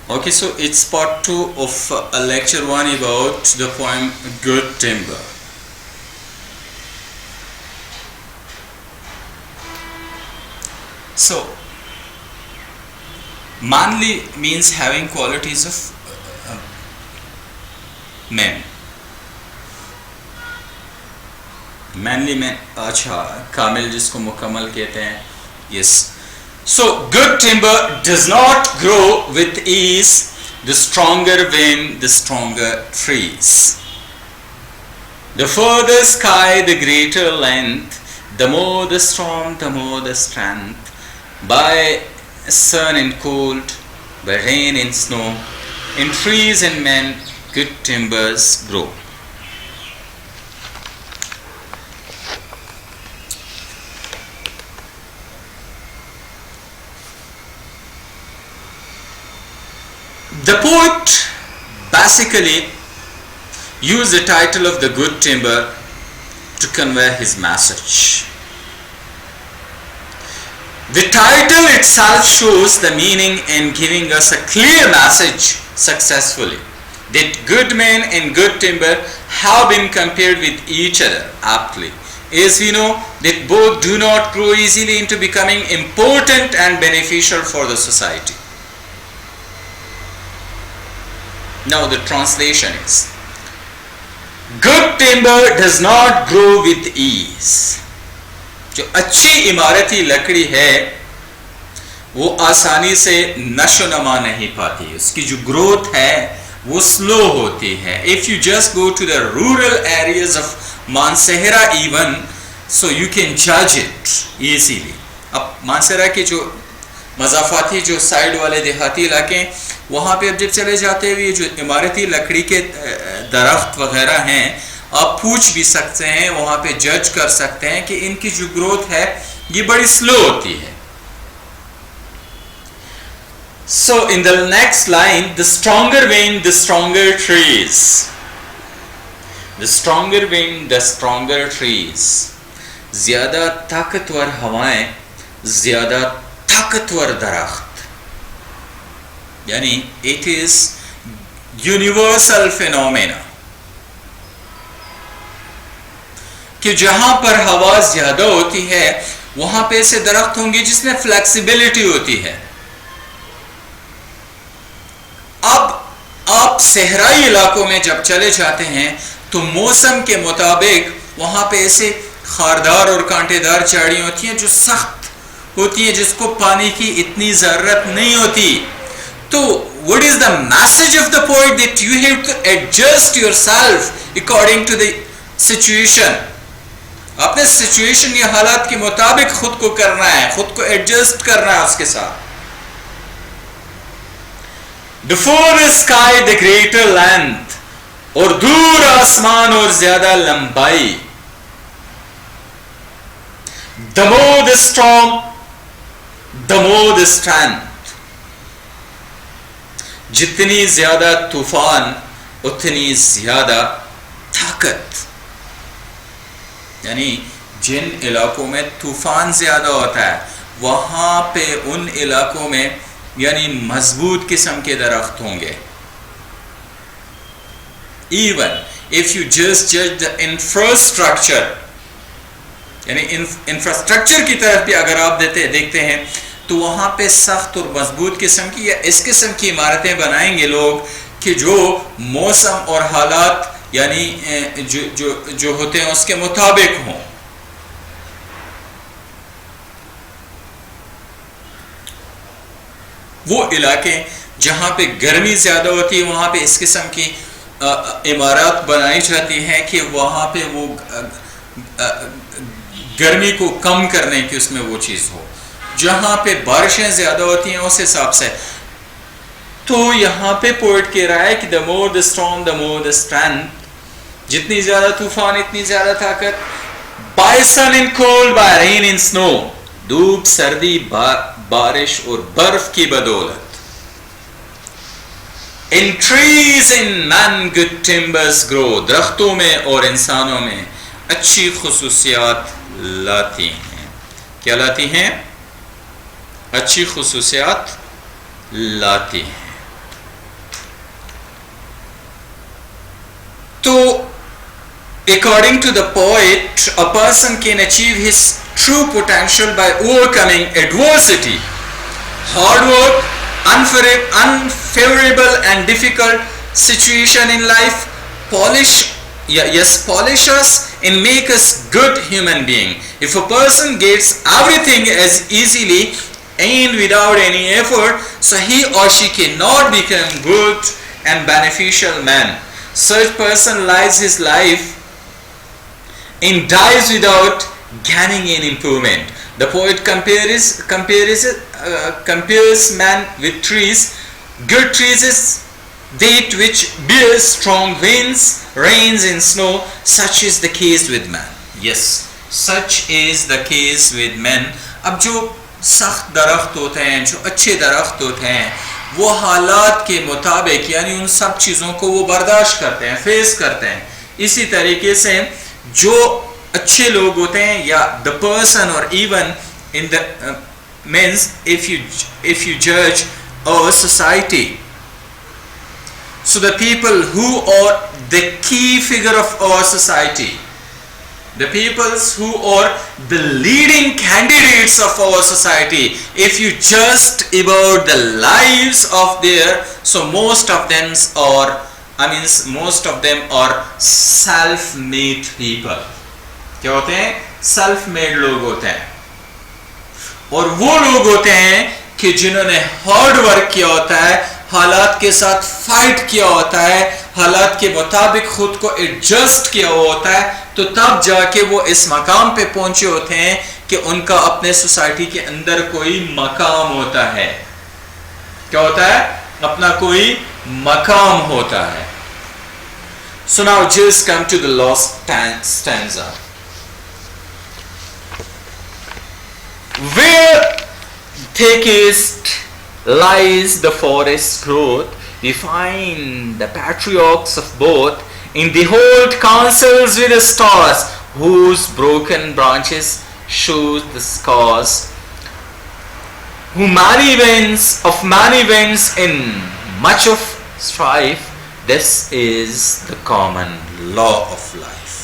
Okay, so it's part 2 of lecture 1 about the poem Good Timber. So, manly means having qualities of men. Manly men, अच्छा, कामिल जिसको मुकम्मल कहते हैं. Yes. So, good timber does not grow with ease. The stronger wind, the stronger trees. The further sky, the greater length. The more the storm, the more the strength. By sun and cold, by rain and snow, in trees and men, good timbers grow. The poet basically used the title of the Good Timber to convey his message. The title itself shows the meaning in giving us a clear message successfully, that good men and good timber have been compared with each other aptly, as we know that both do not grow easily into becoming important and beneficial for the society. Now the translation is, good timber does not grow with ease. جو اچھی عمارتی لکڑی ہے وہ آسانی سے نشو نما نہیں پاتی, اس کی جو گروتھ ہے وہ سلو ہوتی ہے. If you just go to the rural areas of Mansehra even, so you can judge it easily. اب مانسہرہ کے جو مضافاتی جو سائیڈ والے دیہاتی علاقے وہاں پہ اب جب چلے جاتے ہوئے جو عمارتی لکڑی کے درخت وغیرہ ہیں آپ پوچھ بھی سکتے ہیں, وہاں پہ جج کر سکتے ہیں کہ ان کی جو گروتھ ہے یہ بڑی سلو ہوتی ہے. So in the next line, the stronger wind, the stronger trees. The stronger wind, the stronger trees. زیادہ طاقتور ہوائیں, زیادہ طاقتور درخت. یعنی it is universal phenomena کہ جہاں پر ہوا زیادہ ہوتی ہے وہاں پہ ایسے درخت ہوں گے جس میں فلیکسیبلٹی ہوتی ہے. اب آپ صحرائی علاقوں میں جب چلے جاتے ہیں تو موسم کے مطابق وہاں پہ ایسے خاردار اور کانٹے دار جھاڑیاں ہوتی ہیں جو سخت ہوتی ہیں, جس کو پانی کی اتنی ضرورت نہیں ہوتی. تو what is the message of the poet? That you have to adjust yourself according to the situation. اپنے سچویشن یا حالات کے مطابق خود کو کرنا ہے, خود کو ایڈجسٹ کرنا ہے اس کے ساتھ. The further sky, the greater length. اور دور آسمان اور زیادہ لمبائی. The more the storm, the more the strength. جتنی زیادہ طوفان اتنی زیادہ طاقت. یعنی جن علاقوں میں طوفان زیادہ ہوتا ہے وہاں پہ ان علاقوں میں یعنی مضبوط قسم کے درخت ہوں گے. Even if you just judge the infrastructure, یعنی انفراسٹرکچر کی طرف بھی اگر آپ دیکھتے ہیں تو وہاں پہ سخت اور مضبوط قسم کی یا اس قسم کی عمارتیں بنائیں گے لوگ کہ جو موسم اور حالات یعنی جو ہوتے ہیں اس کے مطابق ہوں. وہ علاقے جہاں پہ گرمی زیادہ ہوتی ہے وہاں پہ اس قسم کی عمارات بنائی جاتی ہیں کہ وہاں پہ وہ گرمی کو کم کرنے کی اس میں وہ چیز ہو. جہاں پہ بارشیں زیادہ ہوتی ہیں اس حساب سے. تو یہاں پہ پوئٹ کہہ رہا ہے کہ the more the storm, the more the strength. جتنی زیادہ طوفان اتنی زیادہ طاقت. By sun and cold, by rain and snow. دھوپ, سردی, بارش اور برف کی بدولت. In trees and men good timbers grow. درختوں میں اور انسانوں میں اچھی خصوصیات لاتی ہیں. کیا لاتی ہیں؟ اچھی خصوصیات لاتی ہیں. According to the poet, a person can achieve his true potential by overcoming adversity, hard work, unfavorable and difficult situation in life, polish us and make us good human being. If a person gets everything as easily and without any effort, so he or she cannot become good and beneficial man. Such person lives his life and dies without gaining any improvement. The poet compares man with trees. Good trees is that which bears strong winds, rains and snow. Such is the case with man. Yes, such is the case with men. اب جو سخت درخت ہوتے ہیں, جو اچھے درخت ہوتے ہیں, وہ حالات کے مطابق یعنی ان سب چیزوں کو وہ برداشت کرتے ہیں, فیس کرتے ہیں. اسی طریقے سے جو اچھے لوگ ہوتے ہیں, یا the person or even in the means if you judge our society, so the people who are the key figure of our society, the peoples who are the leading candidates of our society, if you just about the lives of their, so most of them are self-made people. کیا ہوتے ہیں؟ Self made لوگ ہوتے ہیں. اور وہ لوگ ہوتے ہیں کہ جنہوں نے ہارڈ ورک کیا ہوتا ہے, حالات کے ساتھ فائٹ کیا ہوتا ہے, حالات کے مطابق خود کو ایڈجسٹ کیا ہوا ہوتا ہے, تو تب جا کے وہ اس مقام پہ پہنچے ہوتے ہیں کہ ان کا اپنے سوسائٹی کے اندر کوئی مقام ہوتا ہے. کیا ہوتا ہے؟ اپنا کوئی مقام ہوتا ہے. So now just come to the last stanza. Where thickest lies the forest growth, we find the patriarchs of both, in the hold councils with the stars, whose broken branches show the scars, who many winds in much of strife. This is the common law of life.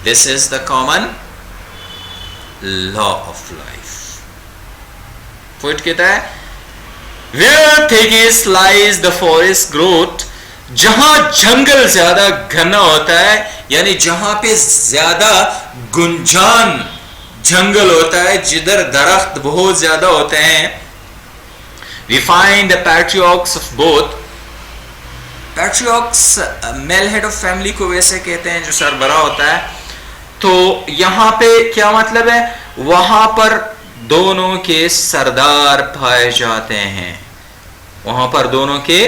This is the common law of life. Poet کہتا ہے where thickest lies the forest growth, جہاں جنگل زیادہ گھنا ہوتا ہے, یعنی جہاں پہ زیادہ گنجان جنگل ہوتا ہے, جدھر درخت بہت زیادہ ہوتے ہیں, we find the patriarchs of both. Patriarchs male head of family کو ویسے کہتے ہیں جو سربراہ ہوتا ہے. تو یہاں پہ کیا مطلب ہے؟ وہاں پر دونوں کے سردار پائے جاتے ہیں, وہاں پر دونوں کے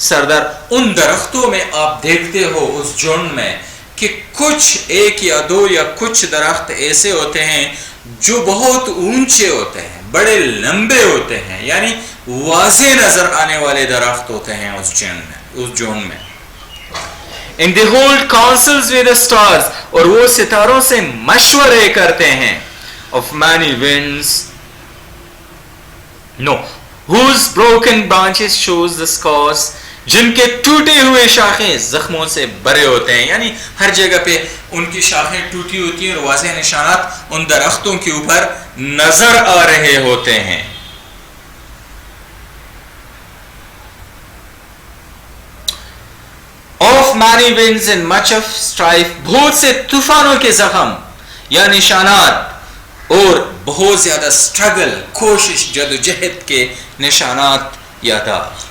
سردار. ان درختوں میں آپ دیکھتے ہو اس جھنڈ میں کہ کچھ ایک یا دو یا کچھ درخت ایسے ہوتے ہیں جو بہت اونچے ہوتے ہیں, بڑے لمبے ہوتے ہیں, یعنی واضح نظر آنے والے درخت ہوتے ہیں اس جھنڈ میں. In the hold councils with the stars, اور وہ ستاروں سے مشورے کرتے ہیں. Of many winds, no, whose broken branches shows the scars, جن کے ٹوٹے ہوئے شاخیں زخموں سے بھرے ہوتے ہیں, یعنی ہر جگہ پہ ان کی شاخیں ٹوٹی ہوتی ہیں اور واضح نشانات ان درختوں کے اوپر نظر آ رہے ہوتے ہیں. Of many winds and much of strife, بہت سے طوفانوں کے زخم یا نشانات اور بہت زیادہ سٹرگل, کوشش, جدوجہد کے نشانات یا داغ.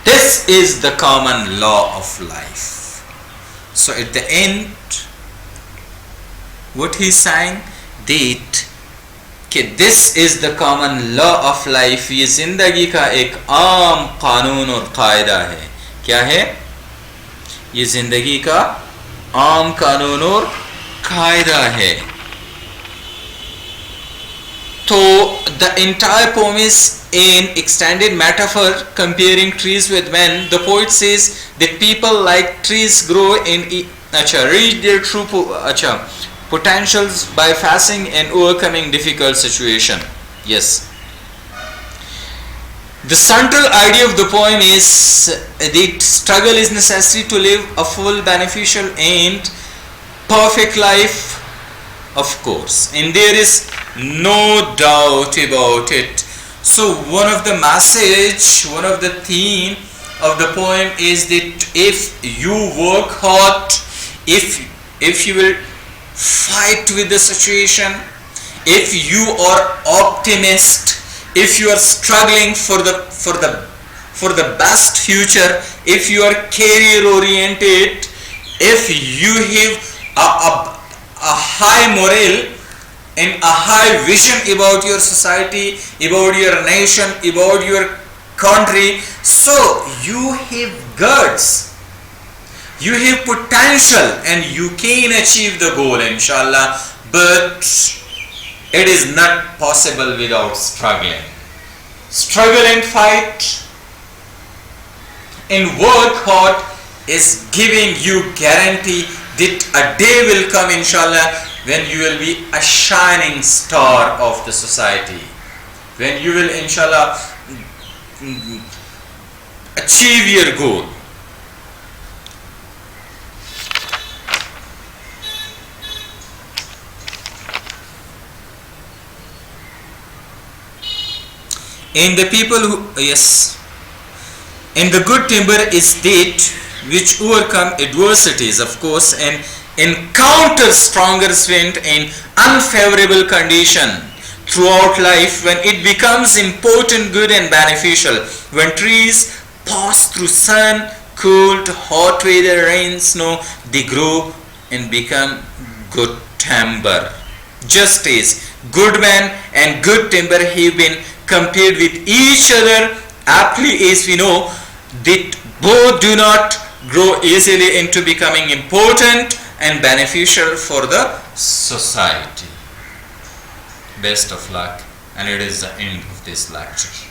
This is the common law of life. So at the end, what he saying that کہ this is the common law of life, یہ زندگی کا ایک عام قانون اور قاعدہ ہے. کیا ہے؟ یہ زندگی کا عام قانون اور قاعدہ ہے. تو the entire poem is an extended metaphor comparing trees with men. The poet says that people like trees grow in reach their true potentials by facing and overcoming difficult situation. Yes. The central idea of the poem is that struggle is necessary to live a full, beneficial and perfect life, of course, and there is no doubt about it. So one of the message, one of the theme of the poem is that if you work hard, if you will fight with the situation, if you are optimist, if you are struggling for the best future, if you are career oriented, if you have a high morale and a high vision about your society, about your nation, about your country, so you have guts, you have potential, and you can achieve the goal, inshallah. But it is not possible without struggling. Struggle and fight and work hard is giving you guarantee that a day will come, inshallah, when you will be a shining star of the society, when you will, inshallah, achieve your goal. And the people who, yes, and the good timber is that which overcome adversities, of course, and encounter stronger wind and unfavorable condition throughout life, when it becomes important, good and beneficial. When trees pass through sun, cold, hot weather, rain, snow, they grow and become good timber. Just as good man and good timber have been compared with each other, aptly as we know that both do not grow easily into becoming important and beneficial for the society. Best of luck, and it is the end of this lecture.